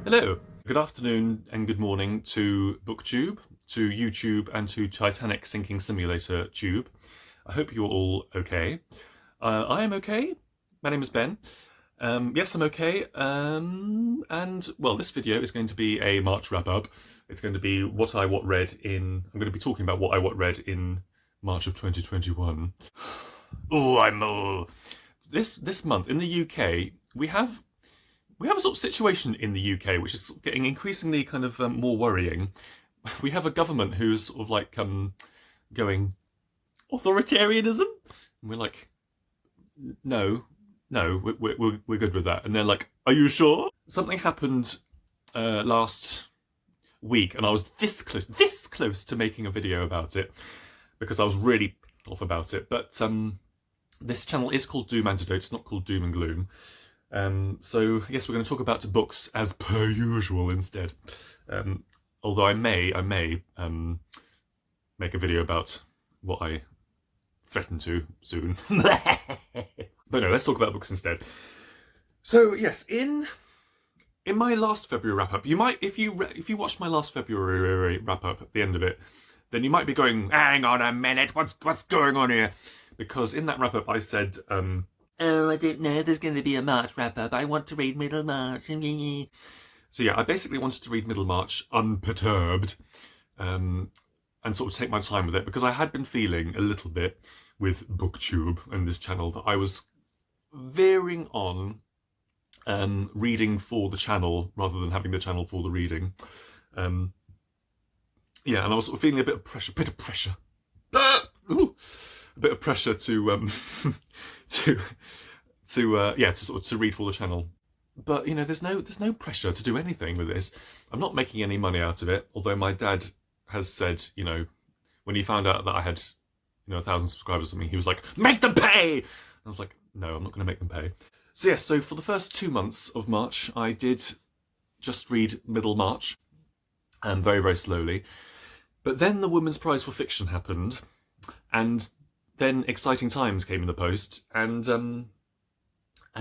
Hello, good afternoon and good morning to Booktube, to YouTube and to Titanic Sinking Simulator Tube. I hope you're all okay. I am okay. My name is Ben. Yes, I'm okay. And well, this video is going to be a March wrap-up. It's going to be I'm going to be talking about what I read in March of 2021. This month in the UK, we have a sort of situation in the UK which is getting increasingly kind of more worrying. We have a government who's sort of like going authoritarianism, and we're like, no, we're good with that. And they're like, are you sure? Something happened last week, and I was this close to making a video about it because I was really off about it. But this channel is called Doom Antidote. It's not called Doom and Gloom. So I guess we're going to talk about books as per usual instead. Although I may make a video about what I threaten to soon. But no, let's talk about books instead. So yes, in my last February wrap-up, you might, if you watched my last February wrap-up at the end of it, then you might be going, hang on a minute, what's going on here? Because in that wrap-up I said, oh, I don't know, there's going to be a March wrap-up. I want to read Middlemarch. So yeah, I basically wanted to read Middlemarch unperturbed and sort of take my time with it, because I had been feeling a little bit with Booktube and this channel that I was veering on reading for the channel rather than having the channel for the reading. Yeah, and I was sort of feeling a bit of pressure, a bit of pressure to to read for the channel. But you know, there's no pressure to do anything with this. I'm not making any money out of it, although my dad has said, you know, when he found out that I had, you know, 1,000 subscribers or something, he was like, make them pay! And I was like, no, I'm not going to make them pay. So yes, so for the first 2 months of March, I did just read Middlemarch, very, very slowly. But then the Women's Prize for Fiction happened, and then exciting times came in the post, and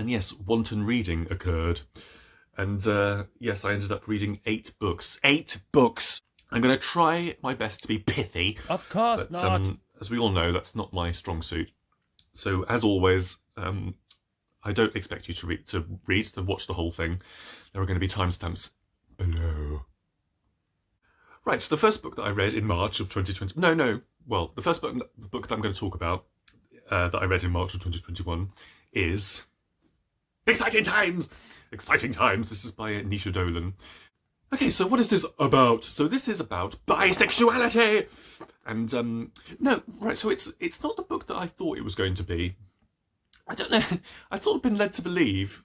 yes, wanton reading occurred. And yes, I ended up reading 8 books. 8 books! I'm going to try my best to be pithy. Of course not. As we all know, that's not my strong suit. So, as always, I don't expect you to watch the whole thing. There are going to be timestamps below. Right, so the first book that I read in March of 2020... Well, the first book that I'm going to talk about that I read in March of 2021 is... Exciting Times! Exciting Times! This is by Naoise Dolan. Okay, so what is this about? So this is about bisexuality! And, no, right, so it's not the book that I thought it was going to be. I don't know, I'd sort of been led to believe,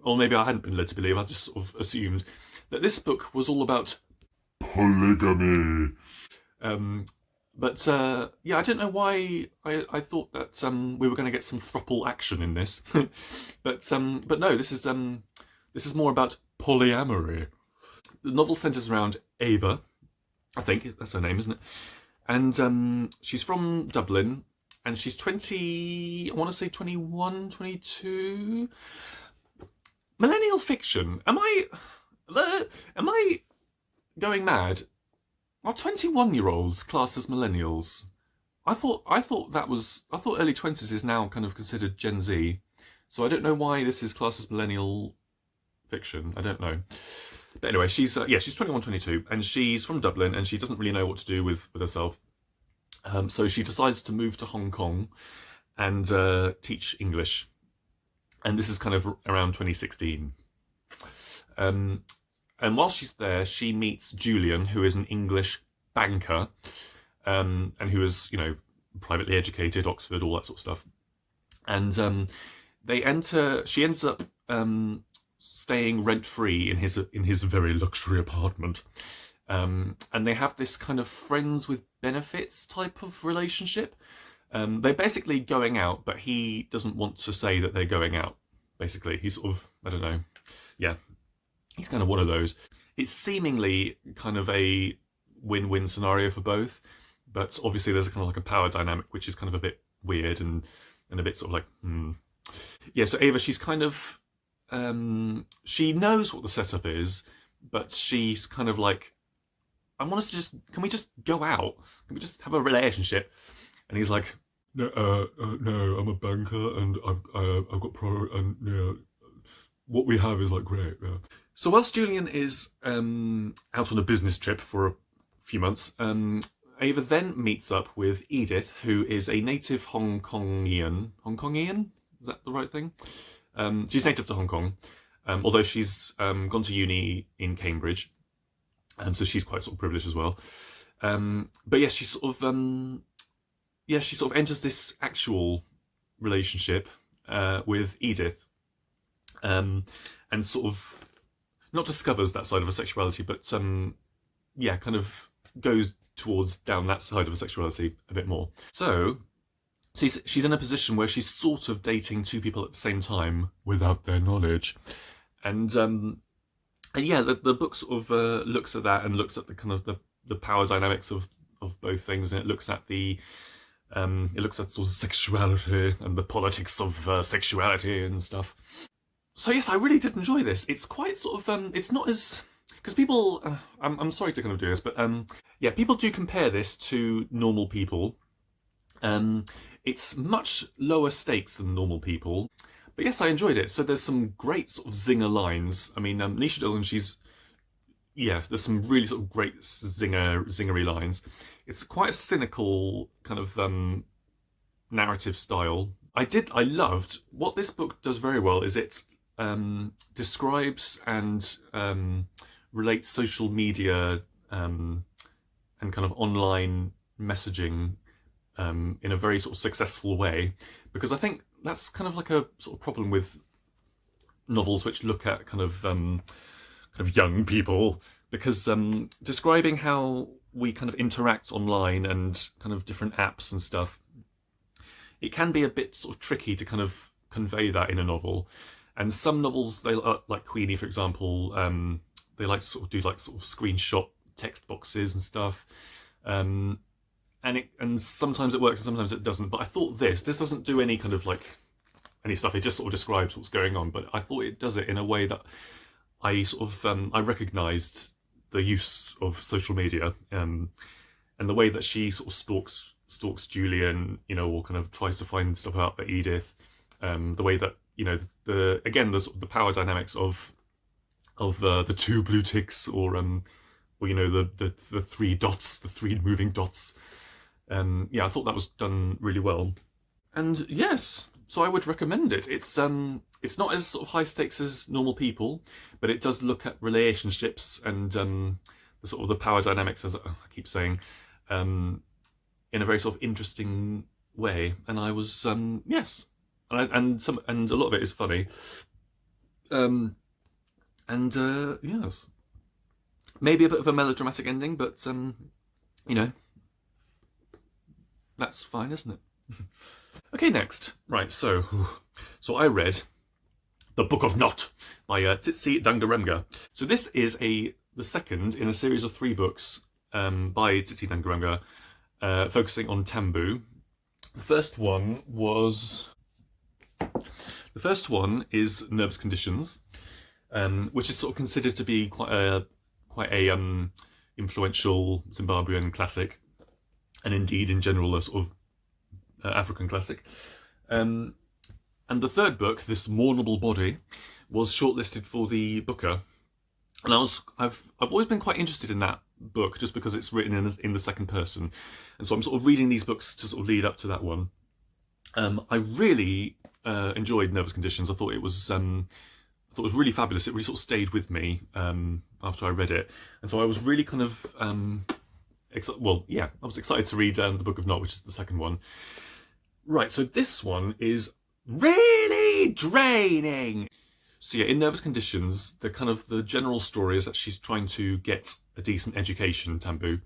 or maybe I hadn't been led to believe, I just sort of assumed, that this book was all about polygamy. But yeah, I don't know why I thought that we were going to get some throuple action in this, but no, this is more about polyamory. The novel centres around Ava, I think that's her name, isn't it? And she's from Dublin, and she's 20, I want to say 21, 22. Millennial fiction. Am I going mad? Are 21-year-olds classed as millennials? I thought early 20s is now kind of considered Gen Z. So I don't know why this is classed as millennial fiction. I don't know. But anyway, she's 21, 22, and she's from Dublin, and she doesn't really know what to do with herself. So she decides to move to Hong Kong and teach English. And this is kind of around 2016. And while she's there, she meets Julian, who is an English banker, and who is, you know, privately educated, Oxford, all that sort of stuff. And she ends up staying rent-free in his very luxury apartment. And they have this kind of friends with benefits type of relationship. They're basically going out, but he doesn't want to say that they're going out, basically. He's sort of, I don't know, yeah. He's kind of one of those. It's seemingly kind of a win-win scenario for both, but obviously there's kind of like a power dynamic which is kind of a bit weird and a bit sort of like, Yeah, so Ava, she's kind of, she knows what the setup is, but she's kind of like, I want us to just, can we just go out? Can we just have a relationship? And he's like, no, no, I'm a banker and I've got and what we have is like great. Yeah. So whilst Julian is out on a business trip for a few months, Ava then meets up with Edith, who is a native Hong Kongian. Hong Kongian? Is that the right thing? She's native to Hong Kong, although she's gone to uni in Cambridge, so she's quite sort of privileged as well. But yeah, she sort of enters this actual relationship with Edith, and sort of not discovers that side of her sexuality, but yeah, kind of goes towards down that side of her sexuality a bit more. So she's in a position where she's sort of dating two people at the same time without their knowledge, and yeah, the book sort of looks at that and looks at the kind of the power dynamics of both things, and it looks at sort of sexuality and the politics of sexuality and stuff. So yes, I really did enjoy this. It's quite sort of it's not as, because people, I'm sorry to kind of do this, but yeah, people do compare this to Normal People. It's much lower stakes than Normal People, but yes, I enjoyed it. So there's some great sort of zinger lines. I mean, Naoise Dolan, there's some really sort of great zingery lines. It's quite a cynical kind of narrative style. I loved what this book does very well is it describes and relates social media and kind of online messaging in a very sort of successful way, because I think that's kind of like a sort of problem with novels which look at kind of young people, because describing how we kind of interact online and kind of different apps and stuff, it can be a bit sort of tricky to kind of convey that in a novel. And some novels, they like Queenie, for example, they like to sort of do like sort of screenshot text boxes and stuff, and sometimes it works and sometimes it doesn't. But I thought this doesn't do any kind of like any stuff. It just sort of describes what's going on. But I thought it does it in a way that I sort of I recognised the use of social media, and the way that she sort of stalks Julian, or kind of tries to find stuff out about Edith, the way that the power dynamics of the two blue ticks, or the three dots, the three moving dots. Yeah, I thought that was done really well, and yes, so I would recommend it. It's not as sort of high stakes as Normal People, but it does look at relationships and the sort of the power dynamics, as I keep saying, in a very sort of interesting way. And I was yes, and a lot of it is funny, yes, maybe a bit of a melodramatic ending, but that's fine, isn't it? Okay, next. Right, so I read The Book of Not by Tsitsi Dangarembga. So this is the second in a series of 3 books by Tsitsi Dangarembga, focusing on Tambu. The first one is Nervous Conditions, which is sort of considered to be quite a influential Zimbabwean classic, and indeed in general a sort of African classic. And the third book, This Mournable Body, was shortlisted for the Booker, and I've always been quite interested in that book just because it's written in the second person, and so I'm sort of reading these books to sort of lead up to that one. I really enjoyed Nervous Conditions. I thought it was really fabulous. It really sort of stayed with me after I read it, and so I was really kind of I was excited to read The Book of Not, which is the second one. Right, so this one is really draining. So yeah, in Nervous Conditions, the general story is that she's trying to get a decent education, Tambu,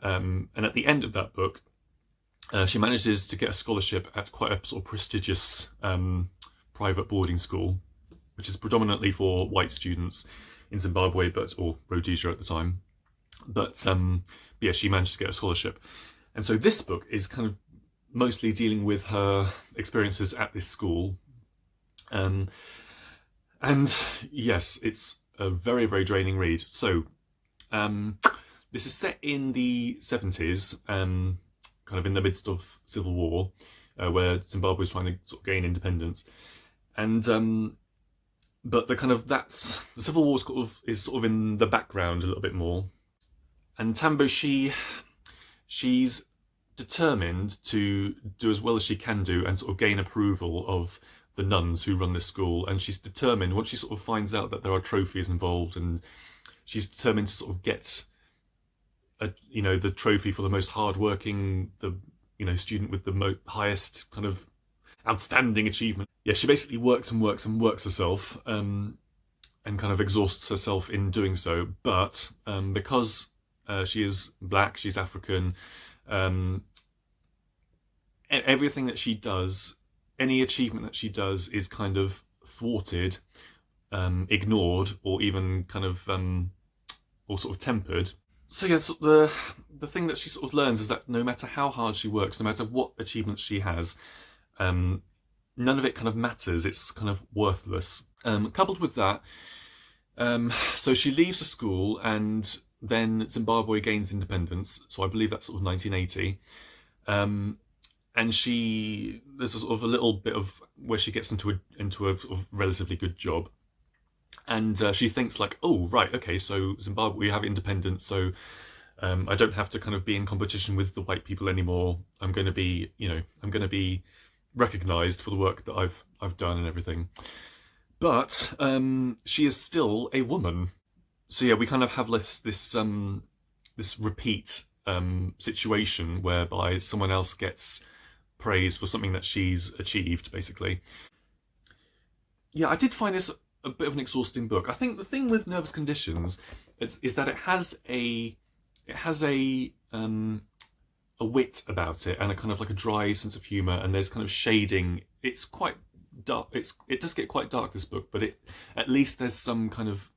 and at the end of that book, she manages to get a scholarship at quite a sort of prestigious private boarding school, which is predominantly for white students in Zimbabwe, or Rhodesia at the time. But yeah, she managed to get a scholarship, and so this book is kind of mostly dealing with her experiences at this school. And yes, it's a very, very draining read. So this is set in the 70s, kind of in the midst of civil war, where Zimbabwe is trying to sort of gain independence, and but the civil war is sort of in the background a little bit more. And Tambo, she's determined to do as well as she can do and sort of gain approval of the nuns who run this school. And she's determined, once she sort of finds out that there are trophies involved, and she's determined to sort of get the trophy for the most hardworking, student with the highest kind of outstanding achievement. Yeah, she basically works and works and works herself, and kind of exhausts herself in doing so. But because she is black, she's African, everything that she does, any achievement that she does, is kind of thwarted, ignored, or even kind of or sort of tempered. So yeah, so the thing that she sort of learns is that no matter how hard she works, no matter what achievements she has, none of it kind of matters. It's kind of worthless. Coupled with that, so she leaves the school, and then Zimbabwe gains independence. So I believe that's sort of 1980. And there's a sort of a little bit of where she gets into a sort of relatively good job. And she thinks like, oh, right, okay, so Zimbabwe, we have independence, so I don't have to kind of be in competition with the white people anymore. I'm going to be recognised for the work that I've done and everything. But she is still a woman. So yeah, we kind of have this repeat situation whereby someone else gets praise for something that she's achieved, basically. Yeah, I did find this a bit of an exhausting book. I think the thing with Nervous Conditions is that it has a wit about it, and a kind of like a dry sense of humour, and there's kind of shading. It's quite dark. It does get quite dark, this book, but at least there's some kind of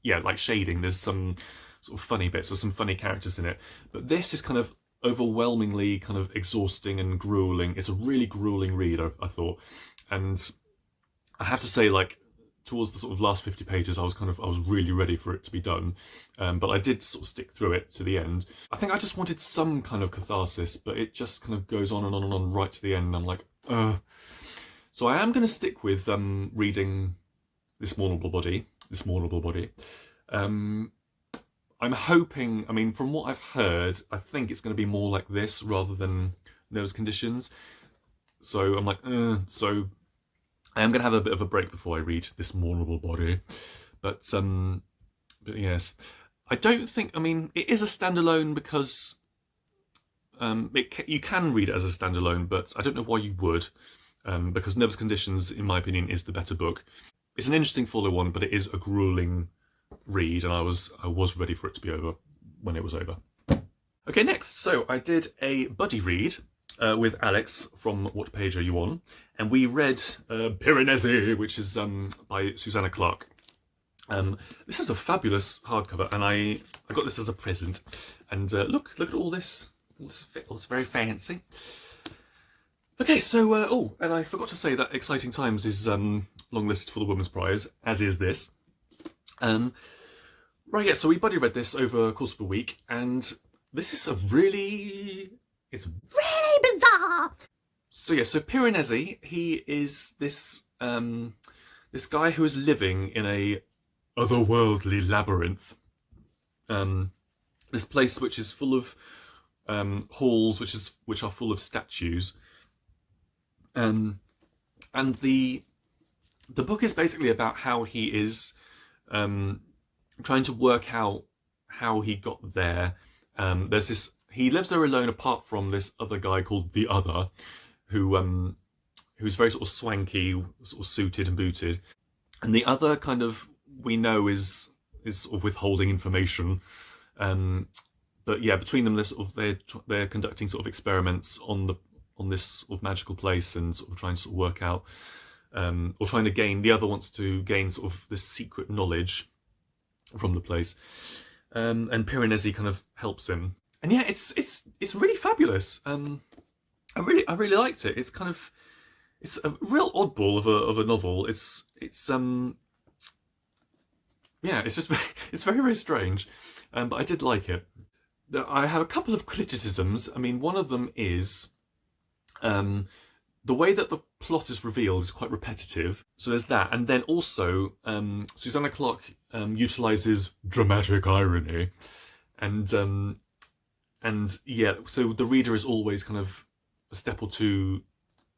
like shading. There's some sort of funny bits. There's some funny characters in it. But this is kind of overwhelmingly kind of exhausting and grueling. It's a really grueling read, I thought, and I have to say, like, towards the sort of last 50 pages, I was really ready for it to be done, but I did sort of stick through it to the end. I think I just wanted some kind of catharsis, but it just kind of goes on and on and on right to the end, and I'm like, So I am going to stick with reading This Mournable Body. I'm hoping, I mean, from what I've heard, I think it's going to be more like this rather than Nervous Conditions. So I'm like, so I am going to have a bit of a break before I read This Mournable Body. But yes, I don't think, I mean, it is a standalone because you can read it as a standalone, but I don't know why you would, because Nervous Conditions, in my opinion, is the better book. It's an interesting follow-on, but it is a grueling read, and I was ready for it to be over when it was over. Okay, next, so I did a buddy read with Alex from What Page Are You On? And we read Piranesi, which is by Susanna Clarke. This is a fabulous hardcover, and I got this as a present. And look at all this. It's very fancy. Okay, so, and I forgot to say that Exciting Times is longlisted for the Women's Prize, as is this. Right, yeah, so we buddy read this over a course of a week, and this is it's really bizarre. So yeah, so Piranesi, he is this this guy who is living in a otherworldly labyrinth. This place which is full of halls, which are full of statues. And the book is basically about how he is trying to work out how he got there. He lives there alone apart from this other guy called the Other, who's very sort of swanky, sort of suited and booted. And the Other kind of, we know, is sort of withholding information. But yeah, between them, they're conducting sort of experiments on this sort of magical place, and sort of trying to sort of work out, or trying to gain. The Other wants to gain sort of this secret knowledge from the place, and Piranesi kind of helps him. And yeah, it's really fabulous. I really liked it. It's a real oddball of a novel. It's yeah, it's just it's very, very strange, but I did like it. I have a couple of criticisms. I mean, one of them is um, the way that the plot is revealed is quite repetitive. So there's that, and then also Susanna Clarke utilizes dramatic irony, and yeah, so the reader is always kind of a step or two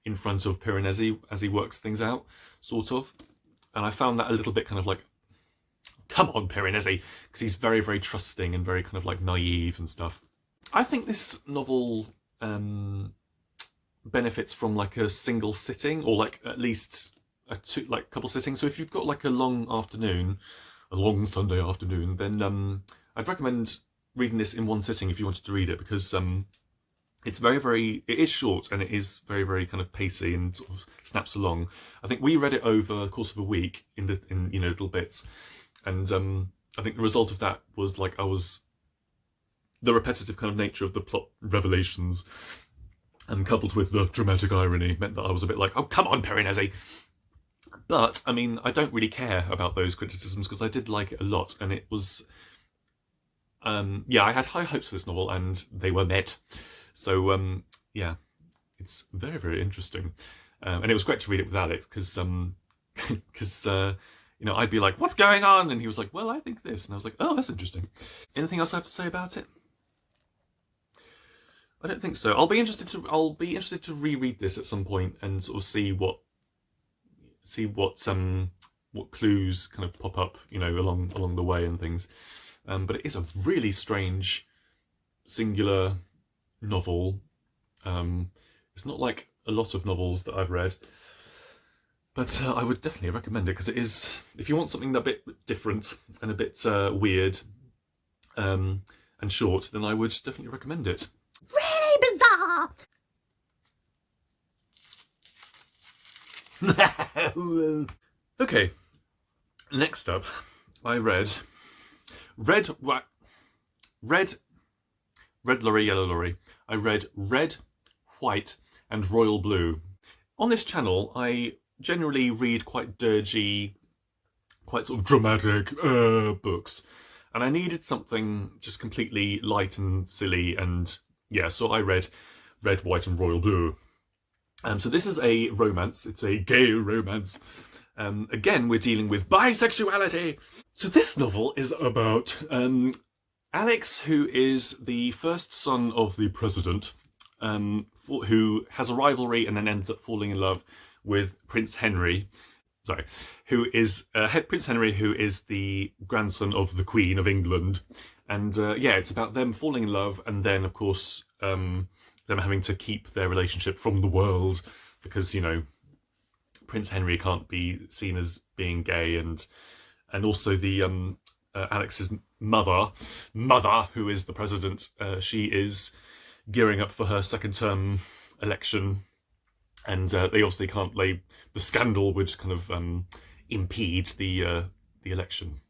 in front of Piranesi as he works things out, sort of. And I found that a little bit kind of like, come on, Piranesi, because he's very, very trusting and very kind of like naive and stuff. I think this novel benefits from like a single sitting, or like at least a couple sittings. So if you've got like a long afternoon, a long Sunday afternoon, then I'd recommend reading this in one sitting if you wanted to read it, because it's very, very, it is short and it is very, very kind of pacey and sort of snaps along. I think we read it over the course of a week in little bits, and I think the result of that was like the repetitive kind of nature of the plot revelations, and coupled with the dramatic irony, meant that I was a bit like, oh, come on, Piranesi. But I mean, I don't really care about those criticisms because I did like it a lot, and it was yeah, I had high hopes for this novel and they were met. So yeah, it's very, very interesting, and it was great to read it with Alex because I'd be like, what's going on? And he was like, well, I think this, and I was like, oh, that's interesting. Anything else I have to say about it? I don't think so. I'll be interested to reread this at some point and sort of see what clues kind of pop up, along the way and things. But it is a really strange, singular novel. It's not like a lot of novels that I've read, but I would definitely recommend it because it is, if you want something a bit different and a bit weird and short, then I would definitely recommend it. Really bizarre! Okay, next up, I read Red Lorry, Yellow Lorry. I read Red, White, and Royal Blue. On this channel, I generally read quite dirgy, quite sort of dramatic books, and I needed something just completely light and silly, and yeah, so I read Red, White, and Royal Blue. So this is a romance. It's a gay romance. Again, we're dealing with bisexuality. So this novel is about Alex, who is the first son of the president, who has a rivalry and then ends up falling in love with Prince Henry. Who is Prince Henry, who is the grandson of the Queen of England. And yeah, it's about them falling in love, and then, of course, them having to keep their relationship from the world because, Prince Henry can't be seen as being gay, and also the Alex's mother, who is the president, she is gearing up for her second term election, and they obviously can't the scandal would kind of impede the election.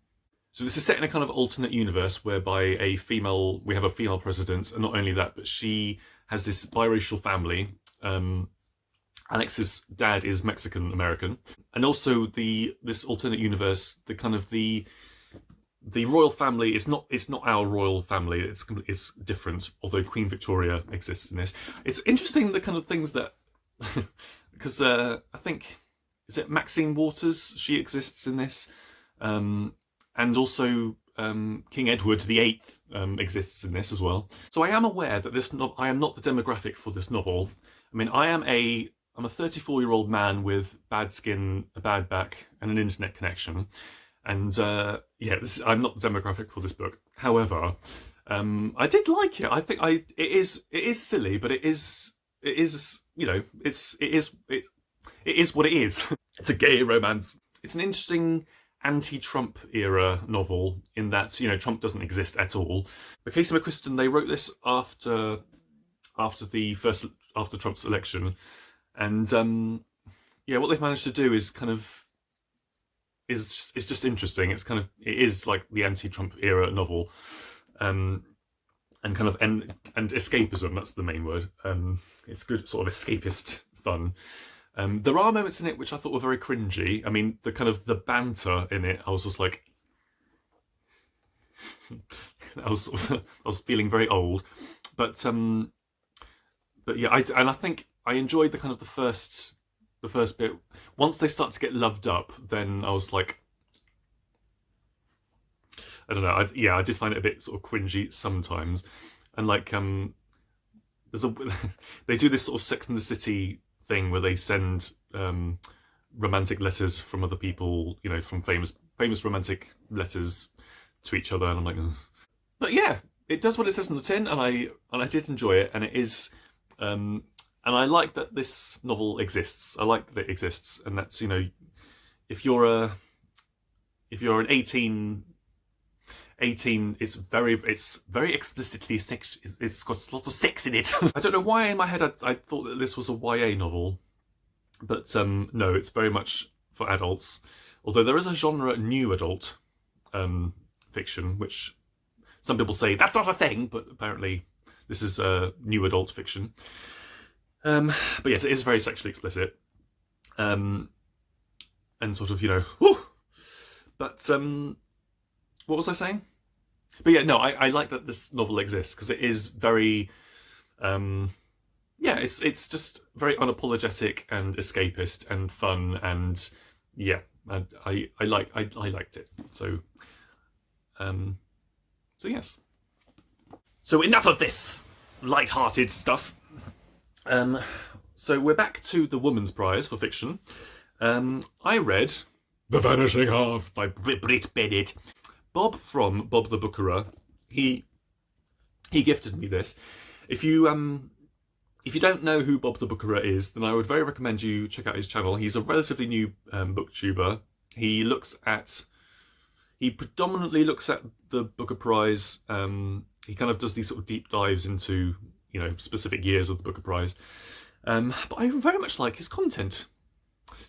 So this is set in a kind of alternate universe whereby we have a female president, and not only that, but she has this biracial family. Alex's dad is Mexican American, and also this alternate universe, the royal family is not our royal family. It's different. Although Queen Victoria exists in this, it's interesting the kind of things that because I think, is it Maxine Waters? She exists in this, and also King Edward VIII exists in this as well. So I am aware that I am not the demographic for this novel. I mean, I'm a 34-year-old man with bad skin, a bad back, and an internet connection. And yeah, I'm not the demographic for this book. However, I did like it. I think it is silly, but it is it is what it is. It's a gay romance. It's an interesting anti-Trump era novel in that Trump doesn't exist at all. But Casey McQuiston, they wrote this after Trump's election, and yeah, what they've managed to do is kind of is just interesting. It is like the anti-Trump era novel, and kind of and escapism. That's the main word. It's good sort of escapist fun. There are moments in it which I thought were very cringy. I mean, the banter in it, I was just like, I was feeling very old, but yeah, I think I enjoyed the kind of the first bit. Once they start to get loved up, then I was like, I don't know. I did find it a bit sort of cringy sometimes, and like there's a they do this sort of Sex and the City thing where they send romantic letters from other people, you know, from famous romantic letters to each other, and I'm like, ugh. But yeah, it does what it says on the tin, and I did enjoy it, and it is, and I like that this novel exists. I like that it exists, and that's, you know, if you're an 18, it's very explicitly sex. It's got lots of sex in it. I don't know why in my head I thought that this was a YA novel, but no, it's very much for adults. Although there is a genre new adult fiction, which some people say that's not a thing, but apparently this is new adult fiction. But yes, it is very sexually explicit, and sort of, you know, whew. But what was I saying? But yeah, no, I like that this novel exists because it is very, yeah, it's just very unapologetic and escapist and fun, and yeah, I liked it. So yes. So enough of this light-hearted stuff. So we're back to the Woman's Prize for fiction. I read The Vanishing Half by Brit Bennett. Bob from Bob the Bookerer, he gifted me this. If you don't know who Bob the Bookerer is, then I would very recommend you check out his channel. He's a relatively new booktuber. He predominantly looks at the Booker Prize. He kind of does these sort of deep dives into, you know, specific years of the Booker Prize. But I very much like his content.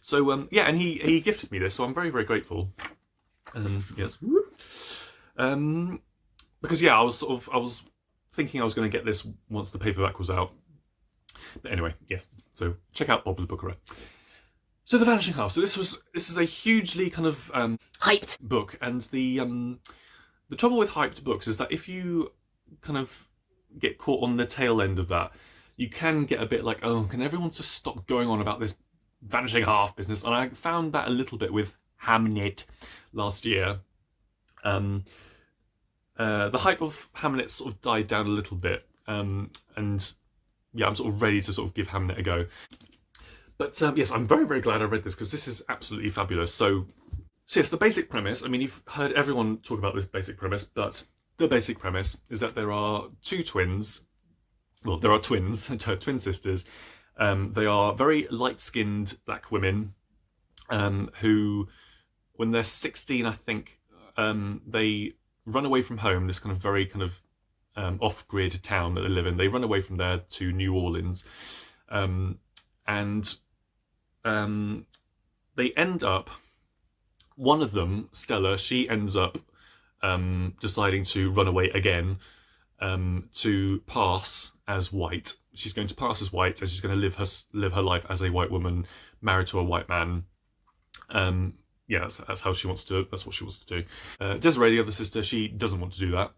So yeah, and he gifted me this, so I'm very, very grateful. Yes. Because yeah, I was thinking I was going to get this once the paperback was out. But anyway, yeah. So check out Bob the Bookerer. So The Vanishing Half. So this is a hugely kind of hyped book, and the trouble with hyped books is that if you kind of get caught on the tail end of that, you can get a bit like, oh, can everyone just stop going on about this Vanishing Half business? And I found that a little bit with Hamnet last year. The hype of Hamnet sort of died down a little bit, and yeah, I'm sort of ready to sort of give Hamnet a go. But yes, I'm very, very glad I read this because this is absolutely fabulous. So yes, the basic premise, I mean, you've heard everyone talk about this basic premise, but the basic premise is that there are two twins. Well, there are twins, twin sisters. They are very light-skinned black women who, when they're 16, I think, they run away from home, this kind of very kind of off-grid town that they live in. They run away from there to New Orleans, and they end up, one of them, Stella, she ends up deciding to run away again, to pass as white. She's going to pass as white, and she's going to live her life as a white woman married to a white man. Yeah, that's how she wants to. That's what she wants to do. Desiree, the other sister, she doesn't want to do that,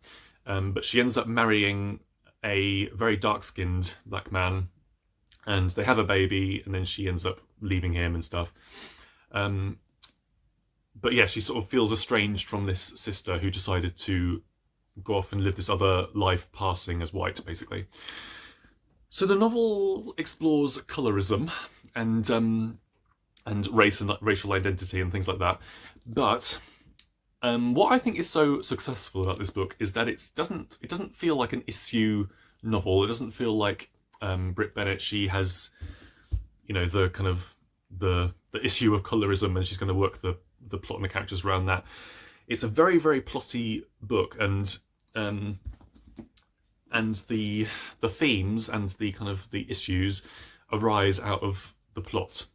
but she ends up marrying a very dark-skinned black man, and they have a baby, and then she ends up leaving him and stuff. But yeah, she sort of feels estranged from this sister who decided to go off and live this other life, passing as white, basically. So the novel explores colorism and race and racial identity and things like that. But what I think is so successful about this book is that it doesn't feel like an issue novel. It doesn't feel like Brit Bennett, she has, you know, the kind of the issue of colorism, and she's going to work the plot and the characters around that. It's a very, very plotty book, and the themes and the kind of the issues arise out of the plot,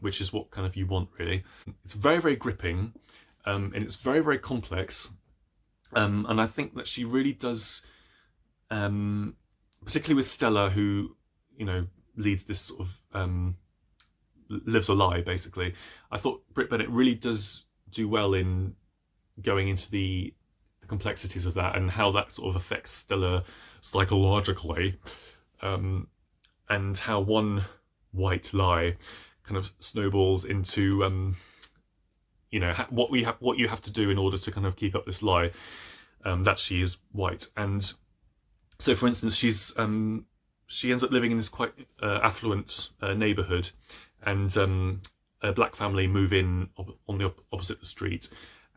which is what kind of you want, really. It's very, very gripping, and it's very, very complex, and I think that she really does, particularly with Stella, who, you know, leads this sort of lives a lie, basically. I thought Brit Bennett really does do well in going into the the complexities of that and how that sort of affects Stella psychologically, and how one white lie kind of snowballs into what you have to do in order to kind of keep up this lie, that she is white. And so, for instance, she ends up living in this quite affluent neighbourhood, and a black family move in on the opposite the street.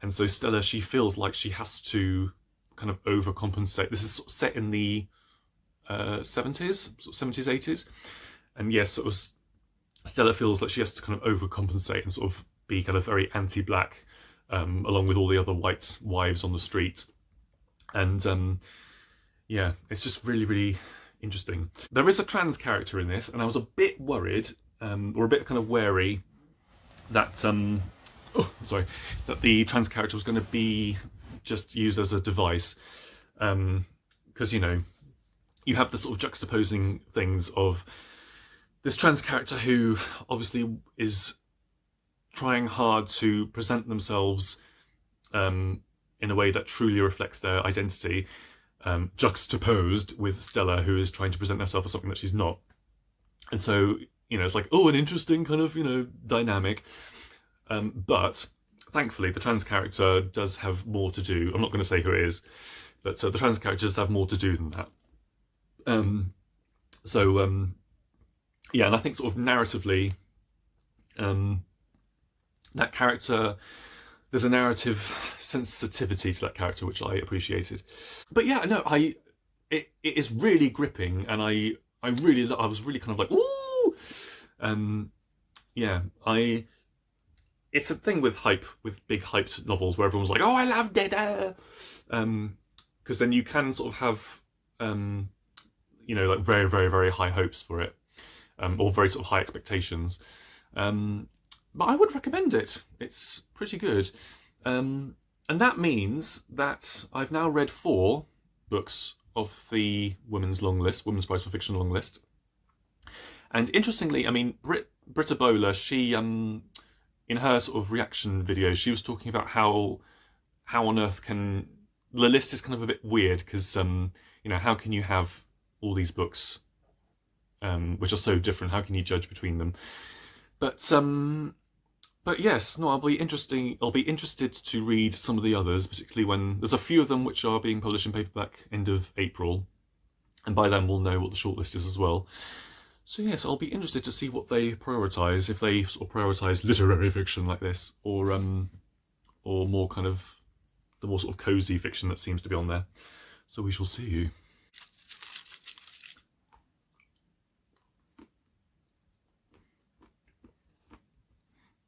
And so Stella, she feels like she has to kind of overcompensate. This is sort of set in the 70s, sort of 70s, 80s. And yes, sort of Stella feels like she has to kind of overcompensate and sort of be kind of very anti-black, along with all the other white wives on the street. And yeah, it's just really, really interesting. There is a trans character in this, and I was a bit worried, or a bit kind of wary, that that the trans character was going to be just used as a device, because you have the sort of juxtaposing things of this trans character who obviously is trying hard to present themselves in a way that truly reflects their identity, juxtaposed with Stella, who is trying to present herself as something that she's not. And so, it's like, an interesting kind of, dynamic. But thankfully, the trans character does have more to do. I'm not going to say who it is, but the trans character does have more to do than that. Yeah, and I think sort of narratively, that character, there's a narrative sensitivity to that character which I appreciated. But yeah, no, it is really gripping, and I was really kind of like, ooh, yeah, it's a thing with big hyped novels where everyone's like, oh, I loved it, because then you can sort of have, like very, very, very high hopes for it, or very sort of high expectations. But I would recommend it. It's pretty good. And that means that I've now read 4 books of the Women's Prize for Fiction long list. And interestingly, I mean, Brit she, in her sort of reaction video, she was talking about how on earth the list is kind of a bit weird, because, how can you have all these books, which are so different? How can you judge between them? But yes, no, I'll be interested to read some of the others, particularly when there's a few of them which are being published in paperback end of April, and by then we'll know what the shortlist is as well. So yes, I'll be interested to see what they prioritise, if they sort of prioritise literary fiction like this, or more kind of the more sort of cosy fiction that seems to be on there. So we shall see.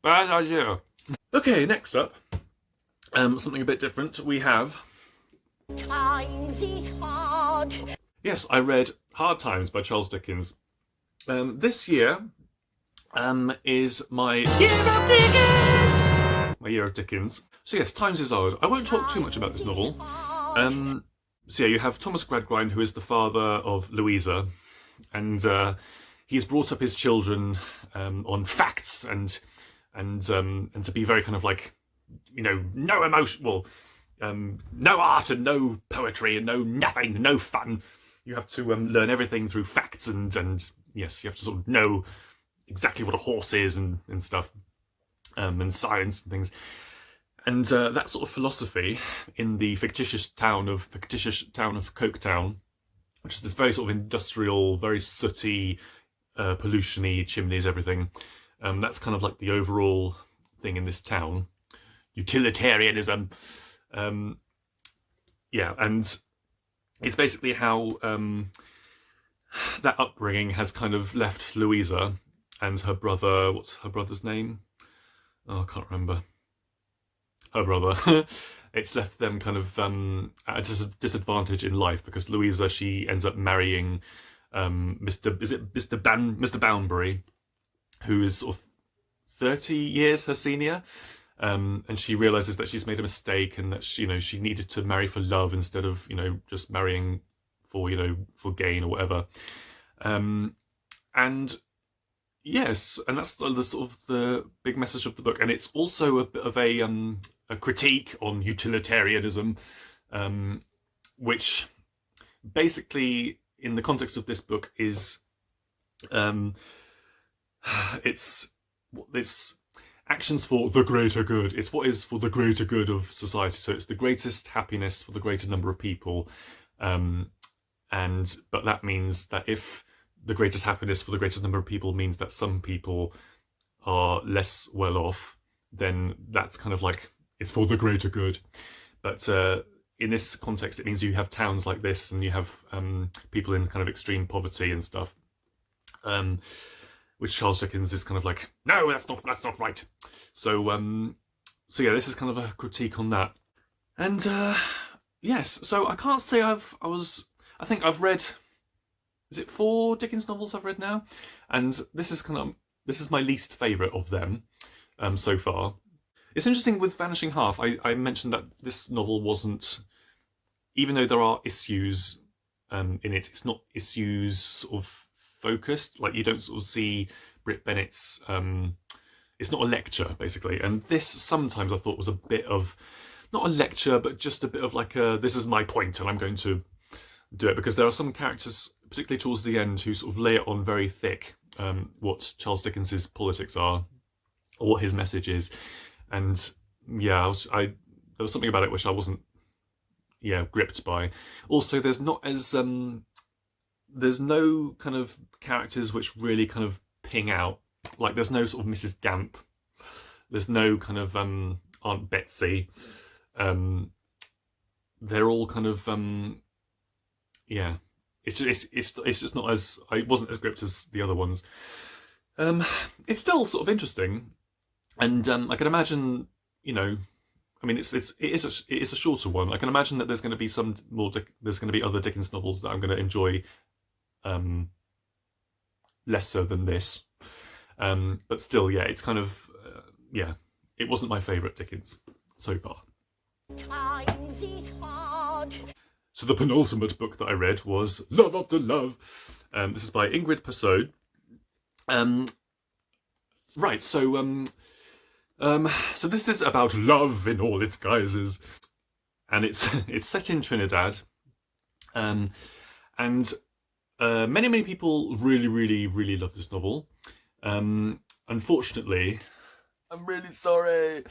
Bad idea. Okay, next up, something a bit different. We have Times is hard. Yes, I read Hard Times by Charles Dickens. This year is my year of Dickens. So yes, Times is hard. I won't talk too much about this novel. So yeah, you have Thomas Gradgrind, who is the father of Louisa, and he's brought up his children on facts and to be very kind of like, no emotion, no art and no poetry and no nothing, no fun. You have to learn everything through facts and yes, you have to sort of know exactly what a horse is and stuff, and science and things. And that sort of philosophy in the fictitious town of Coketown, which is this very sort of industrial, very sooty, pollution-y, chimneys, everything. That's kind of like the overall thing in this town. Utilitarianism. Yeah, and it's basically how that upbringing has kind of left Louisa and her brother. What's her brother's name? Oh, I can't remember. Her brother. It's left them kind of at a disadvantage in life, because Louisa, she ends up marrying Mr. Bounbury, who is sort of 30 years her senior, and she realizes that she's made a mistake and that she needed to marry for love instead of just marrying for gain or whatever. And yes, and that's the sort of the big message of the book, and it's also a bit of a critique on utilitarianism, which basically, in the context of this book, is it's actions for the greater good. It's what is for the greater good of society. So it's the greatest happiness for the greater number of people. But that means that if the greatest happiness for the greatest number of people means that some people are less well off, then that's kind of like, it's for the greater good. But in this context, it means you have towns like this, and you have people in kind of extreme poverty and stuff, which Charles Dickens is kind of like, no, that's not right. So yeah, this is kind of a critique on that. And yes, so I can't say I think I've read, is it 4 Dickens novels I've read now? And this is my least favourite of them so far. It's interesting with Vanishing Half, I mentioned that this novel wasn't, even though there are issues in it, it's not issues sort of focused. Like, you don't sort of see Brit Bennett's, it's not a lecture, basically. And this sometimes I thought was a bit of, not a lecture, but just a bit of like this is my point and I'm going to do it, because there are some characters, particularly towards the end, who sort of lay it on very thick, what Charles Dickens's politics are, or what his message is. And yeah, there was something about it which I wasn't, gripped by. Also, there's not as there's no kind of characters which really kind of ping out. Like, there's no sort of Mrs. Gamp. There's no kind of Aunt Betsy. They're all kind of It's just not as, I wasn't as gripped as the other ones. It's still sort of interesting, and I can imagine, I mean, it is a shorter one. I can imagine that there's going to be there's going to be other Dickens novels that I'm going to enjoy lesser than this. But still, yeah, it's kind of it wasn't my favourite Dickens so far. Times is hard. So the penultimate book that I read was Love After Love. This is by Ingrid Persaud. Right, so this is about love in all its guises, and it's set in Trinidad, and many people really love this novel. Unfortunately, I'm really sorry.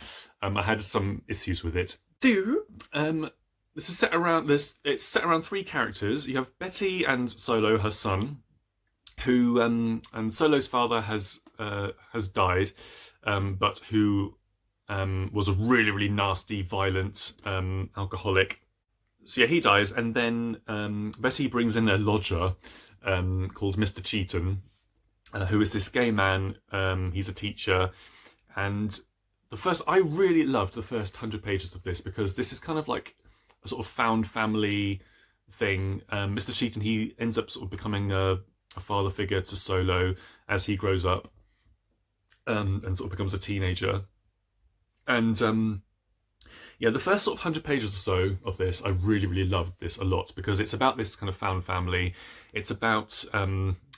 I had some issues with it. This is set around It's set around 3 characters. You have Betty and Solo, her son, who and Solo's father has died, but who was a really nasty, violent alcoholic. So yeah, he dies, and then Betty brings in a lodger called Mr. Cheaton, who is this gay man. He's a teacher, and I really loved the first 100 pages of this, because this is kind of like a sort of found family thing. Mr. Cheaton, he ends up sort of becoming a father figure to Solo as he grows up, and sort of becomes a teenager. And the first sort of 100 pages or so of this, I really loved this a lot, because it's about this kind of found family. It's about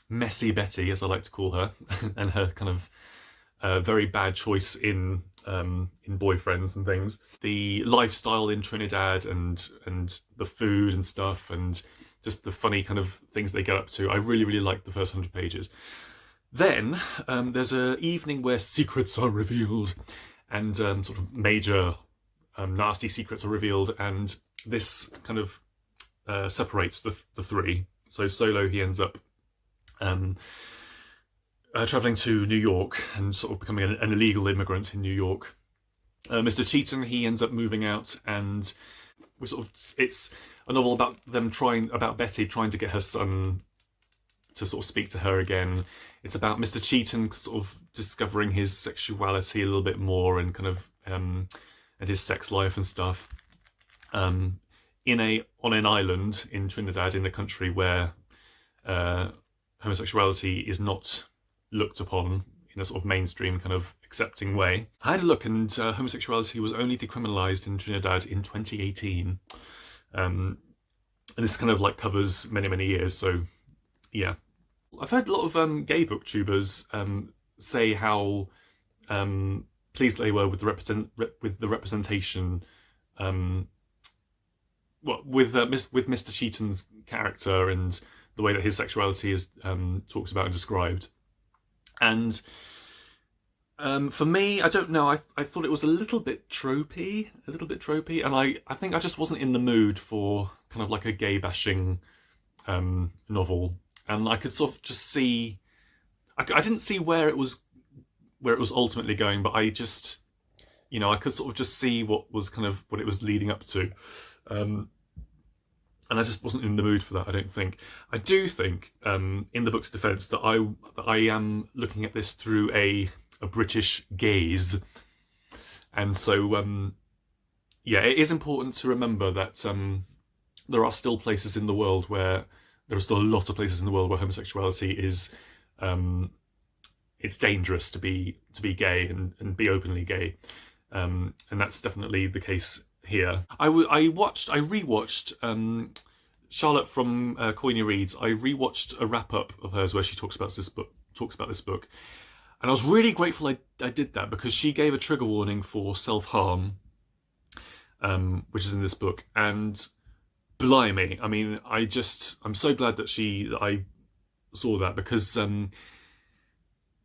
messy Betty, as I like to call her, and her kind of very bad choice in boyfriends and things. The lifestyle in Trinidad, and the food and stuff, and just the funny kind of things they get up to. I really liked the first 100 pages. Then there's an evening where secrets are revealed, and sort of major nasty secrets are revealed, and this kind of separates the 3. So Solo, he ends up travelling to New York and sort of becoming an illegal immigrant in New York. Mr. Cheaton, he ends up moving out, and it's a novel about Betty trying to get her son to sort of speak to her again. It's about Mr. Cheaton sort of discovering his sexuality a little bit more, and kind of and his sex life and stuff. On an island in Trinidad, in a country where homosexuality is not looked upon in a sort of mainstream kind of accepting way. I had a look, and homosexuality was only decriminalised in Trinidad in 2018. And this kind of like covers many years, so yeah. I've heard a lot of gay booktubers say how pleased they were with the representation well, with Mr. Sheaton's character and the way that his sexuality is talked about and described. And for me, I don't know. I thought it was a little bit tropey, and I think I just wasn't in the mood for kind of like a gay bashing novel, and I could sort of just see. I didn't see where it was ultimately going, but I just, I could sort of just see what it was leading up to. And I just wasn't in the mood for that, I don't think. I do think, in the book's defence, that I am looking at this through a British gaze. And so, it is important to remember that there are still places in the world where, there are still a lot of places in the world where homosexuality is, it's dangerous to be gay and be openly gay. And that's definitely the case here. I rewatched Charlotte from Coyne Reads. I rewatched a wrap up of hers where she talks about this book, and I was really grateful I did that, because she gave a trigger warning for self-harm, which is in this book. And blimey, I mean, I'm so glad that I saw that, because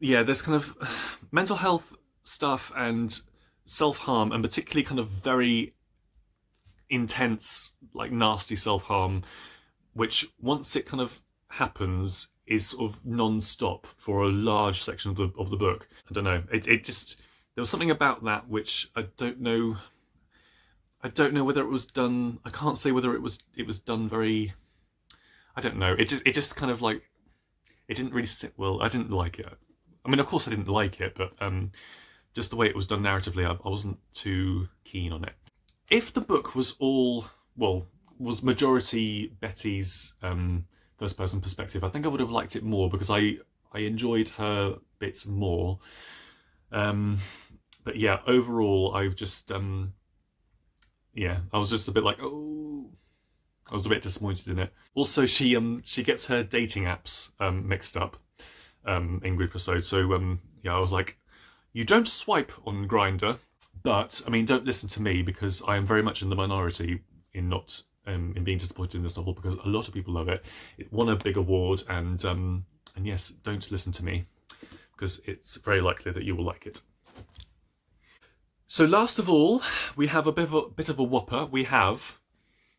there's kind of mental health stuff and self-harm, and particularly kind of very intense, like nasty self-harm, which once it kind of happens is sort of non-stop for a large section of the book. I don't know. It just, there was something about that which I don't know whether it was done. I can't say whether it was done very. I don't know. It just kind of like, it didn't really sit well. I didn't like it. I mean, of course I didn't like it, but just the way it was done narratively, I wasn't too keen on it. If the book was was majority Betty's first person perspective, I think I would have liked it more, because I enjoyed her bits more. But yeah, overall, I've just I was just a bit like, oh, I was a bit disappointed in it. Also, she gets her dating apps mixed up, Ingrid Persaud. So I was like, you don't swipe on Grindr, but I mean, don't listen to me, because I am very much in the minority in not in being disappointed in this novel, because a lot of people love it. It won a big award, and yes, don't listen to me, because it's very likely that you will like it. So last of all, we have a bit of a whopper. We have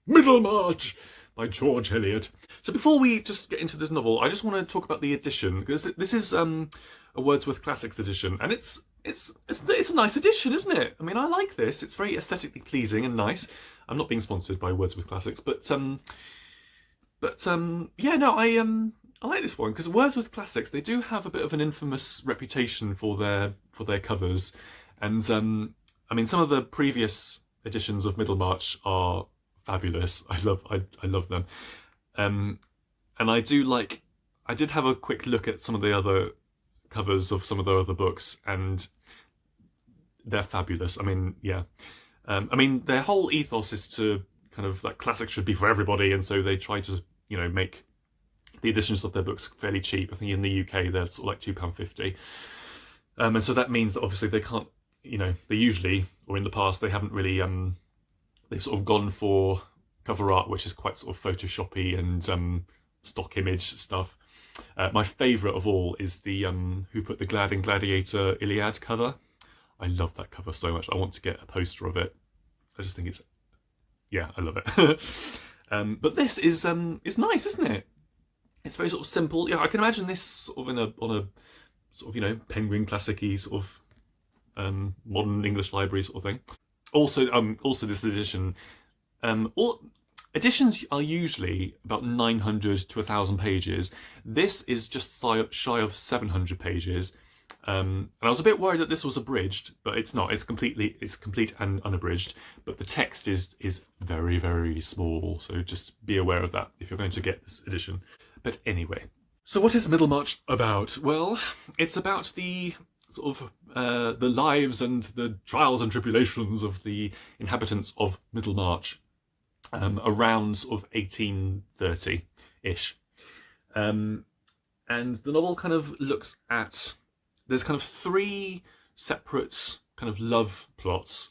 Middlemarch by George Eliot. So before we just get into this novel, I just want to talk about the edition, because this is a Wordsworth Classics edition, and it's a nice edition, isn't it? I mean, I like this. It's very aesthetically pleasing and nice. I'm not being sponsored by Wordsworth Classics, but I like this one, because Wordsworth Classics, they do have a bit of an infamous reputation for their covers, and I mean, some of the previous editions of Middlemarch are fabulous. I love them, and I did have a quick look at some of the other covers of some of the other books, and they're fabulous. I mean, I mean, their whole ethos is to kind of like, classics should be for everybody, and so they try to make the editions of their books fairly cheap. I think in the UK they're sort of like £2.50, and so that means that obviously they can't, they usually, or in the past, they haven't really they've sort of gone for cover art which is quite sort of photoshoppy and stock image stuff. My favourite of all is the Who Put the Glad in Gladiator Iliad cover. I love that cover so much. I want to get a poster of it. I just think I love it. But this is nice, isn't it? It's very sort of simple. Yeah, I can imagine this sort of on a sort of Penguin Classic-y sort of modern English library sort of thing. Also this edition, all editions are usually about 900 to 1,000 pages. This is just shy of 700 pages. And I was a bit worried that this was abridged, but it's not. It's complete and unabridged. But the text is very, very small, so just be aware of that if you're going to get this edition. But anyway, so what is Middlemarch about? Well, it's about the sort of the lives and the trials and tribulations of the inhabitants of Middlemarch around sort of 1830-ish. And the novel kind of looks at, there's kind of three separate kind of love plots,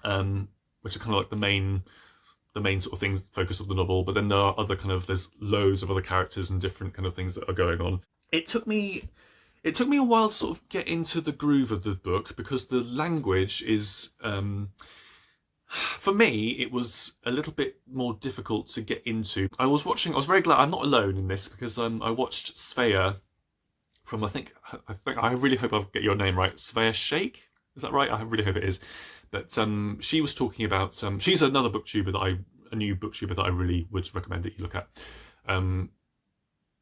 which are kind of like the main the main sort of things, focus of the novel, but then there are other there's loads of other characters and different kind of things that are going on. It took me a while to sort of get into the groove of the book, because the language is, for me, it was a little bit more difficult to get into. I was very glad I'm not alone in this, because I watched Svea from, I really hope I get your name right, Svea Sheikh? Is that right? I really hope it is. But she was talking about, she's another booktuber a new booktuber that I really would recommend that you look at.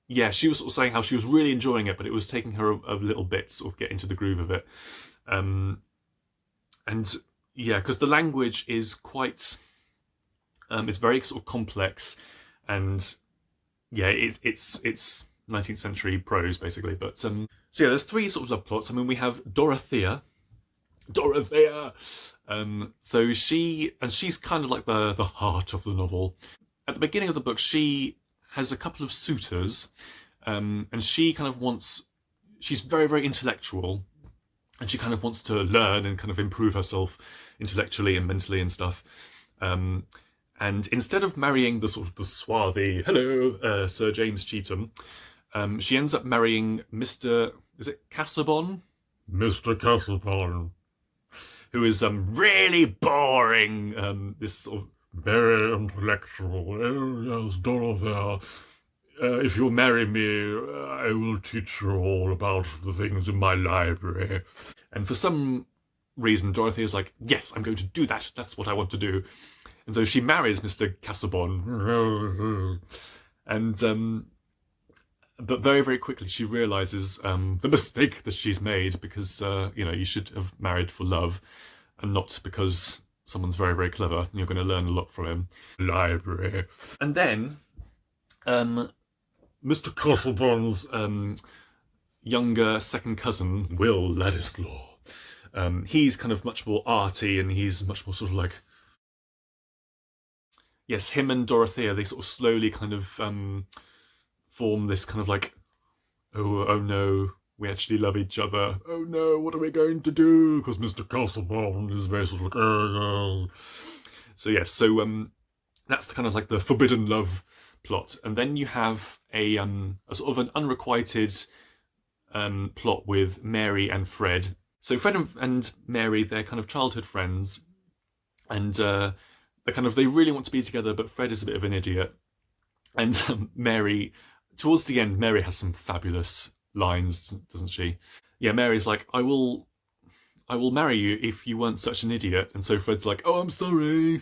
Yeah, she was sort of saying how she was really enjoying it, but it was taking her a little bit to sort of get into the groove of it. And yeah, because the language is quite, it's very sort of complex, and yeah, it's 19th century prose basically. But so yeah, there's three sort of love plots. I mean, we have Dorothea. So she's kind of like the heart of the novel. At the beginning of the book, she has a couple of suitors, and she kind of she's very, very intellectual, and she kind of wants to learn and kind of improve herself intellectually and mentally and stuff. And instead of marrying the sort of the swarthy, hello, Sir James Cheetham, she ends up marrying Mr. Is it Casaubon? Mr. Casaubon, who is really boring. This sort of very intellectual. Oh, yes, Dorothea. If you marry me, I will teach you all about the things in my library. And for some reason, Dorothy is like, yes, I'm going to do that. That's what I want to do. And so she marries Mr. Casaubon. And but very, very quickly she realizes the mistake that she's made, because you should have married for love and not because someone's very, very clever and you're going to learn a lot from him. Library. And then Mr. Casaubon's younger second cousin, Will Ladislaw, he's kind of much more arty, and he's much more sort of like, yes, him and Dorothea, they sort of slowly kind of form this kind of like, oh no, we actually love each other. Oh no, what are we going to do? Because Mr. Casaubon is very sort of like, So yes, so that's the kind of like the forbidden love plot. And then you have a sort of an unrequited plot with Mary and Fred. So Fred and Mary, they're kind of childhood friends, and they really want to be together, but Fred is a bit of an idiot. And Mary, towards the end, Mary has some fabulous lines, doesn't she? Yeah, Mary's like, I will marry you if you weren't such an idiot. And so Fred's like, oh, I'm sorry.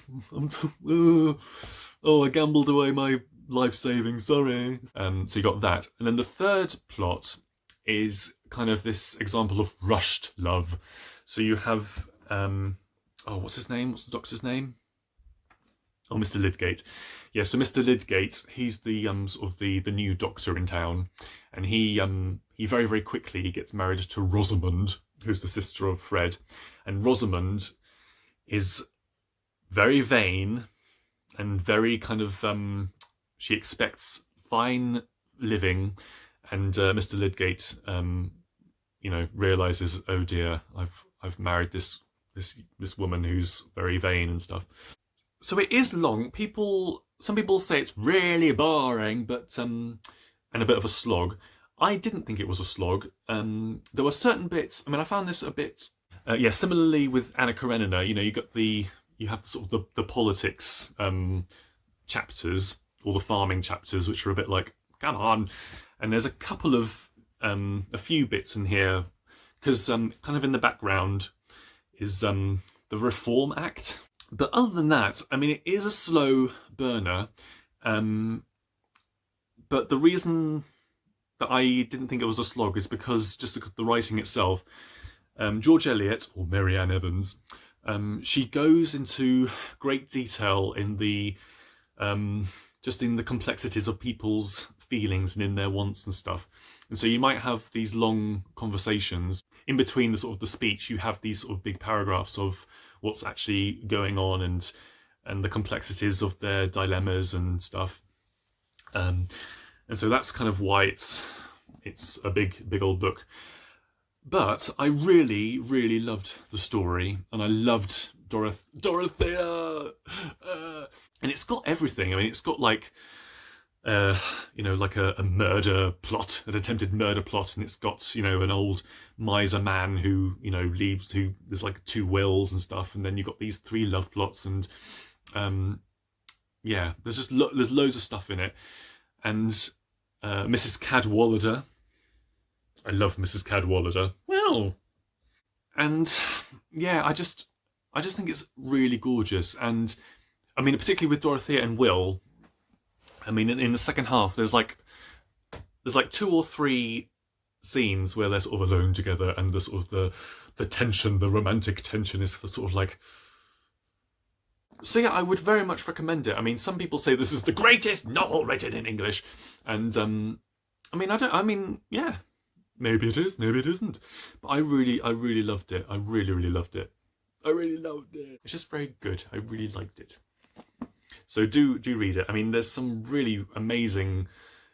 I gambled away my life savings, sorry. So you got that. And then the third plot is kind of this example of rushed love. So you have, what's his name? What's the doctor's name? Oh, Mr. Lydgate. Yeah, so Mr. Lydgate, he's the sort of the new doctor in town, and he very, very quickly gets married to Rosamond, who's the sister of Fred. And Rosamond is very vain and very kind of she expects fine living, and Mr. Lydgate realizes, oh dear, I've married this woman who's very vain and stuff. So it is long. Some people say it's really boring, but and a bit of a slog. I didn't think it was a slog. There were certain bits. I mean, I found this a bit. Similarly with Anna Karenina, you have sort of the politics chapters, or the farming chapters, which are a bit like, come on. And there's a couple of a few bits in here, because kind of in the background is the Reform Act. But other than that, I mean, it is a slow burner. But the reason that I didn't think it was a slog is because the writing itself. George Eliot, or Mary Ann Evans, she goes into great detail in the just in the complexities of people's feelings and in their wants and stuff. And so you might have these long conversations. In between the sort of the speech, you have these sort of big paragraphs of what's actually going on, and the complexities of their dilemmas and stuff. And so that's kind of why it's a big old book. But I really, really loved the story, and I loved Dorothea. and it's got everything. I mean, it's got like like a murder plot, an attempted murder plot, and it's got, an old miser man who, leaves, who there's like 2 wills and stuff, and then you've got these 3 love plots, and there's just there's loads of stuff in it. And Mrs. Cadwallader, I love Mrs. Cadwallader. Well, and yeah, I just think it's really gorgeous. And I mean, particularly with Dorothea and Will, I mean, in the second half, there's like 2 or 3 scenes where they're sort of alone together, and the sort of the tension, the romantic tension, is sort of like. So yeah, I would very much recommend it. I mean, some people say this is the greatest novel written in English, and yeah, maybe it is, maybe it isn't, but I really loved it. I really loved it. I really loved it. It's just very good. I really liked it. So do read it. I mean, there's some really amazing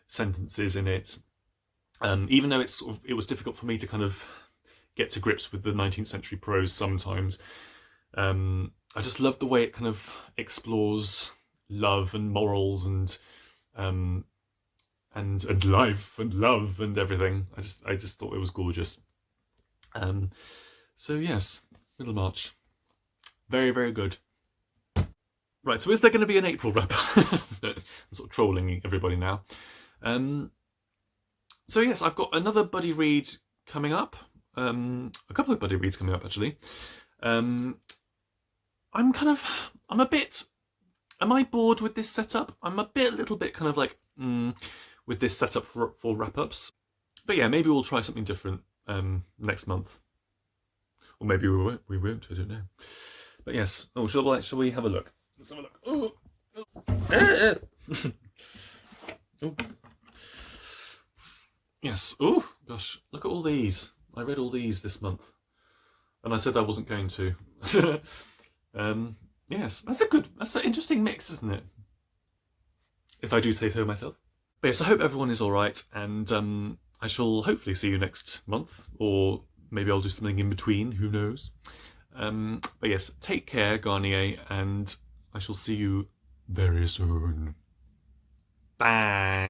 sentences in it. Even though it was difficult for me to kind of get to grips with the 19th century prose sometimes. I just love the way it kind of explores love and morals and life and love and everything. I just thought it was gorgeous. So yes, Middlemarch, very, very good. Right, so is there going to be an April wrap? I'm sort of trolling everybody now. So yes, I've got another buddy read coming up. A couple of buddy reads coming up, actually. Am I bored with this setup? I'm a little bit kind of like, with this setup for wrap-ups. But yeah, maybe we'll try something different next month. Or maybe we won't, I don't know. But yes, shall we have a look? Let's have a look. Oh. Yes. Oh gosh, look at all these. I read all these this month, and I said I wasn't going to. Yes, that's an interesting mix, isn't it? If I do say so myself. But yes, I hope everyone is all right, and I shall hopefully see you next month, or maybe I'll do something in between. Who knows? But yes, take care, Garnier, and I shall see you very soon. Bye.